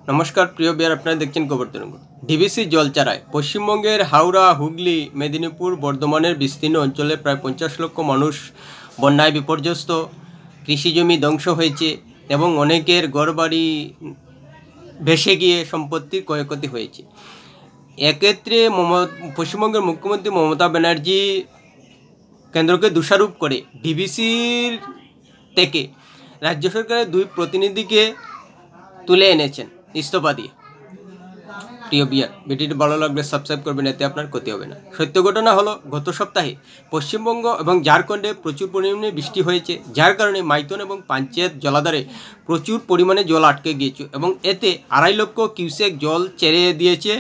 নমস্কার প্রিয় বিয়ার, আপনারা দেখছেন খবর তরঙ্গ। ডিবিসি জলচারায় পশ্চিমবঙ্গের হাওড়া, হুগলি, মেদিনীপুর, বর্ধমানের বিস্তীর্ণ অঞ্চলে প্রায় 50 লক্ষ মানুষ বন্যায় বিপর্যস্ত। কৃষিজমি ধ্বংস হয়েছে এবং অনেকের ঘরবাড়ি ভেসে গিয়ে সম্পত্তির ক্ষয়ক্ষতি হয়েছে। এক্ষেত্রে পশ্চিমবঙ্গের মুখ্যমন্ত্রী মমতা ব্যানার্জি কেন্দ্রকে দোষারোপ করে ডিবিসির থেকে রাজ্য সরকারের 2 প্রতিনিধিকে তুলে এনেছেন ইস্তফা দিয়ে। প্রিয় বিয়ার, ভিডিওটি ভালো লাগলে সাবস্ক্রাইব করবেন, এতে আপনার ক্ষতি হবে না। সত্য ঘটনা হলো, গত সপ্তাহে পশ্চিমবঙ্গ এবং ঝাড়খণ্ডে প্রচুর পরিমাণে বৃষ্টি হয়েছে, যার কারণে মাইথন এবং পাঞ্চেত জলাধারে প্রচুর পরিমাণে জল আটকে গিয়েছে এবং এতে 2.5 লক্ষ কিউসেক জল ছেড়ে দিয়েছে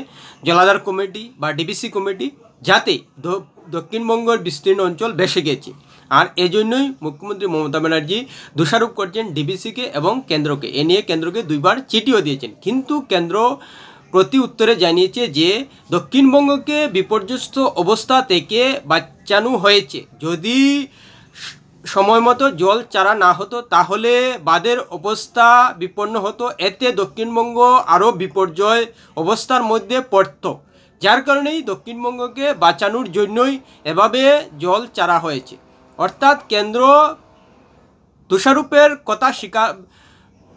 জলাধার কমিটি বা ডিবিসি কমিটি, যাতে দক্ষিণবঙ্গের বিস্তীর্ণ অঞ্চল ভেসে গেছে। আর এজন্যই মুখ্যমন্ত্রী মমতা ব্যানার্জি দোষারোপ করছেন ডিবিসিকে এবং কেন্দ্রকে। এ নিয়ে কেন্দ্রকে 2বার চিঠিও দিয়েছেন, কিন্তু কেন্দ্র প্রতি উত্তরে জানিয়েছে যে দক্ষিণবঙ্গকে বিপর্যস্ত অবস্থা থেকে বাঁচানো হয়েছে। যদি সময় মতো জল চারা না হতো তাহলে বাঁধের অবস্থা বিপন্ন হতো, এতে দক্ষিণবঙ্গ আরও বিপর্যয় অবস্থার মধ্যে পড়ত। যার কারণেই দক্ষিণবঙ্গকে বাঁচানোর জন্যই এভাবে জল চারা হয়েছে। অর্থাৎ কেন্দ্র দোষারোপের কথা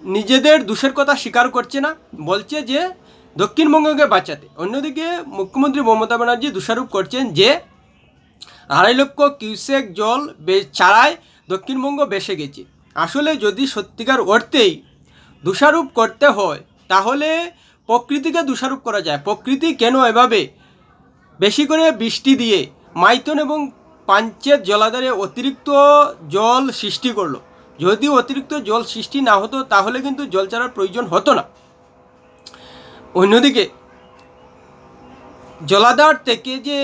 নিজেদের দোষের কথা স্বীকার করছে না, বলছে যে দক্ষিণবঙ্গকে বাঁচাতে। অন্যদিকে মুখ্যমন্ত্রী মমতা ব্যানার্জি দোষারোপ করছেন যে 2.5 লক্ষ কিউসেক জল ছাড়ায় দক্ষিণবঙ্গ ভেসে গেছে। আসলে যদি সত্যিকার অর্থেই দোষারোপ করতে হয় তাহলে প্রকৃতিকে দোষারোপ করা যায়। প্রকৃতি কেন এভাবে বেশি করে বৃষ্টি দিয়ে মাইথন এবং পাঞ্চেত জলাধারে অতিরিক্ত জল সৃষ্টি করলো? যদি অতিরিক্ত জল সৃষ্টি না হতো তাহলে কিন্তু জল ছাড়ার প্রয়োজন হতো না। অন্যদিকে জলাধার থেকে যে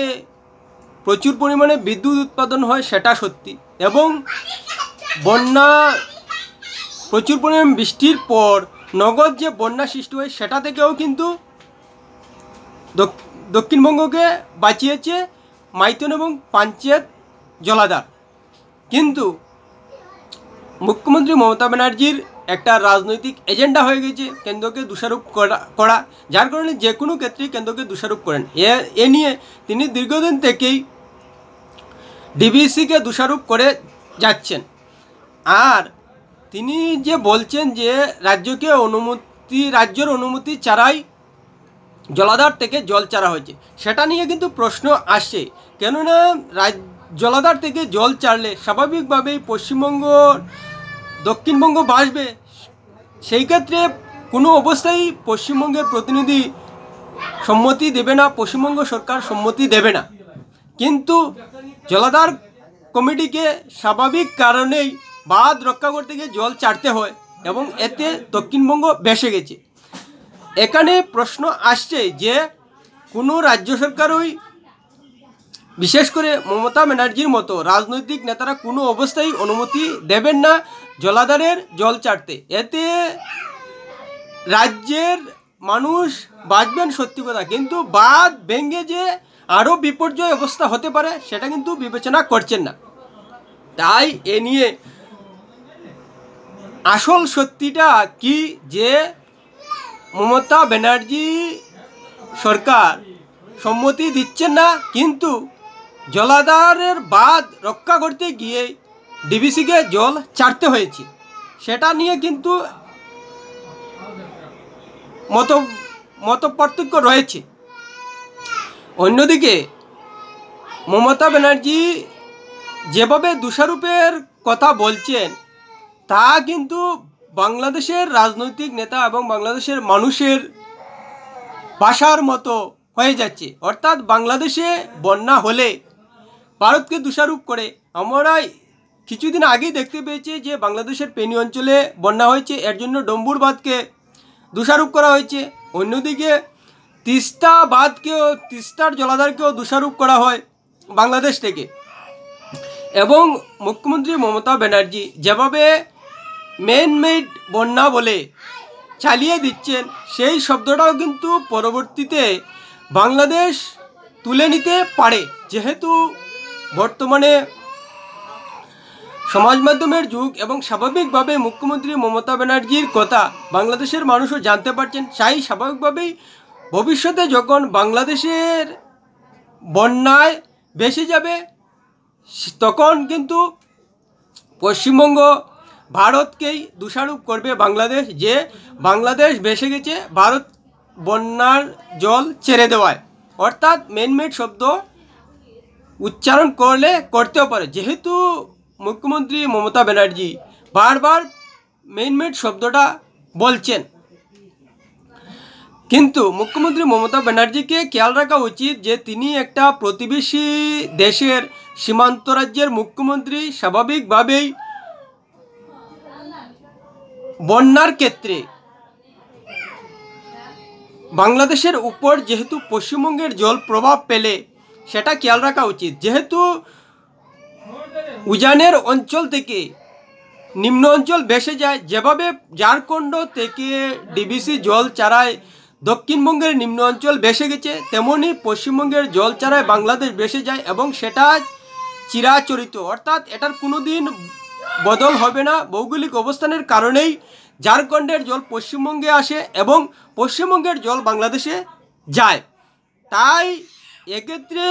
প্রচুর পরিমাণে বিদ্যুৎ উৎপাদন হয় সেটা সত্যি, এবং বন্যা প্রচুর পরিমাণে বৃষ্টির পর নগদ যে বন্যা সৃষ্টি হয় সেটা থেকেও কিন্তু দক্ষিণবঙ্গকে বাঁচিয়েছে মাইথন এবং পাঞ্চেত জলাধার। কিন্তু মুখ্যমন্ত্রী মমতা ব্যানার্জির একটা রাজনৈতিক এজেন্ডা হয়ে গেছে কেন্দ্রকে দোষারোপ করা, যার কারণে যে কোনো ক্ষেত্রেই কেন্দ্রকে দোষারোপ করেন। এ নিয়ে তিনি দীর্ঘদিন থেকেই ডিবিসিকে দোষারোপ করে যাচ্ছেন। আর তিনি যে বলছেন যে রাজ্যের অনুমতি ছাড়াই জলাধার থেকে জল ছাড়া হয়েছে, সেটা নিয়ে কিন্তু প্রশ্ন আসছে। কেননা জলাধার থেকে জল ছাড়লে স্বাভাবিকভাবেই দক্ষিণবঙ্গ বাঁচবে। সেই ক্ষেত্রে কোনো অবস্থায় পশ্চিমবঙ্গের প্রতিনিধি সম্মতি দেবে না, পশ্চিমবঙ্গ সরকার সম্মতি দেবে না। কিন্তু জলাধার কমিটিকে স্বাভাবিক কারণেই বাঁধ রক্ষা করতে গিয়ে জল ছাড়তে হয় এবং এতে দক্ষিণবঙ্গ ভেসে গেছে। এখানে প্রশ্ন আসছে যে কোনো রাজ্য সরকারই, বিশেষ করে মমতা ব্যানার্জির মতো রাজনৈতিক নেতারা কোনো অবস্থায় অনুমতি দেবেন না জলাধারের জল ছাড়তে। এতে রাজ্যের মানুষ বাঁচবেন সত্যি কথা, কিন্তু বাঁধ ভেঙে যে আরও বিপর্যয় অবস্থা হতে পারে সেটা কিন্তু বিবেচনা করছেন না। তাই এ নিয়ে আসল সত্যিটা কি, যে মমতা ব্যানার্জি সরকার সম্মতি দিচ্ছেন না, কিন্তু জলাধারের বাঁধ রক্ষা করতে গিয়ে ডিবিসিকে জল ছাড়তে হয়েছে, সেটা নিয়ে কিন্তু মত পার্থক্য রয়েছে। অন্যদিকে মমতা ব্যানার্জি যেভাবে দোষারোপের কথা বলছেন তা কিন্তু বাংলাদেশের রাজনৈতিক নেতা এবং বাংলাদেশের মানুষের ভাষার মতো হয়ে যাচ্ছে। অর্থাৎ বাংলাদেশে বন্যা হলে ভারতকে দোষারোপ করে। আমরা কিছুদিন আগেই দেখতে পেয়েছি যে বাংলাদেশের ফেনী অঞ্চলে বন্যা হয়েছে, এর জন্য ডম্বুর বাঁধকে দোষারোপ করা হয়েছে। অন্যদিকে তিস্তার জলাধারকেও দোষারোপ করা হয় বাংলাদেশ থেকে। এবং মুখ্যমন্ত্রী মমতা ব্যানার্জি যেভাবে মেড বন্যা বলে চালিয়ে দিচ্ছেন, সেই শব্দটাও কিন্তু পরবর্তীতে বাংলাদেশ তুলে নিতে পারে, যেহেতু বর্তমানে সমাজ মাধ্যমের যুগ এবং স্বাভাবিকভাবে মুখ্যমন্ত্রী মমতা ব্যানার্জির কথা বাংলাদেশের মানুষও জানতে পারছেন। তাই স্বাভাবিকভাবেই ভবিষ্যতে যখন বাংলাদেশের বন্যায় ভেসে যাবে তখন কিন্তু পশ্চিমবঙ্গ ভারতকেই দোষারোপ করবে বাংলাদেশ, যে বাংলাদেশ ভেসে গেছে ভারত বন্যার জল ছেড়ে দেওয়ায়। অর্থাৎ মেড শব্দ উচ্চারণ করতেও পারে, যেহেতু মুখ্যমন্ত্রী মমতা ব্যানার্জি বারবার মেড শব্দটা বলছেন। কিন্তু মুখ্যমন্ত্রী মমতা ব্যানার্জিকে খেয়াল রাখা উচিত যে তিনি একটা প্রতিবেশী দেশের সীমান্ত রাজ্যের মুখ্যমন্ত্রী। স্বাভাবিকভাবেই বন্যার ক্ষেত্রে বাংলাদেশের উপর যেহেতু পশ্চিমবঙ্গের জল প্রভাব পেলে সেটা খেয়াল রাখা উচিত। যেহেতু উজানের অঞ্চল থেকে নিম্ন অঞ্চল ভেসে যায়, যেভাবে ঝাড়খণ্ড থেকে ডিবিসি জল চারায় দক্ষিণবঙ্গের নিম্ন অঞ্চল ভেসে গেছে, তেমনি পশ্চিমবঙ্গের জল চারায় বাংলাদেশ ভেসে যায় এবং সেটা চিরাচরিত, অর্থাৎ এটার কোনো দিন বদল হবে না। ভৌগোলিক অবস্থানের কারণেই ঝাড়খণ্ডের জল পশ্চিমবঙ্গে আসে এবং পশ্চিমবঙ্গের জল বাংলাদেশে যায়। তাই এক্ষেত্রে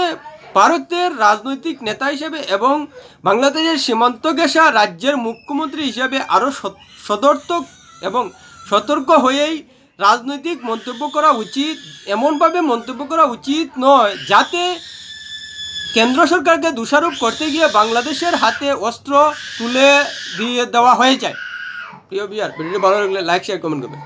ভারতের রাজনৈতিক নেতা হিসেবে এবং বাংলাদেশের সীমান্ত ঘেঁষা রাজ্যের মুখ্যমন্ত্রী হিসেবে আরও সদর্থক এবং সতর্ক হয়েই রাজনৈতিক মন্তব্য করা উচিত। এমনভাবে মন্তব্য করা উচিত নয় যাতে কেন্দ্র সরকারকে দোষারোপ করতে গিয়ে বাংলাদেশের হাতে অস্ত্র তুলে দিয়ে দেওয়া হয়ে যায়। প্রিয় ভিউয়ার, ভিডিওটি ভালো লাগলে লাইক শেয়ার কমেন্ট করবেন।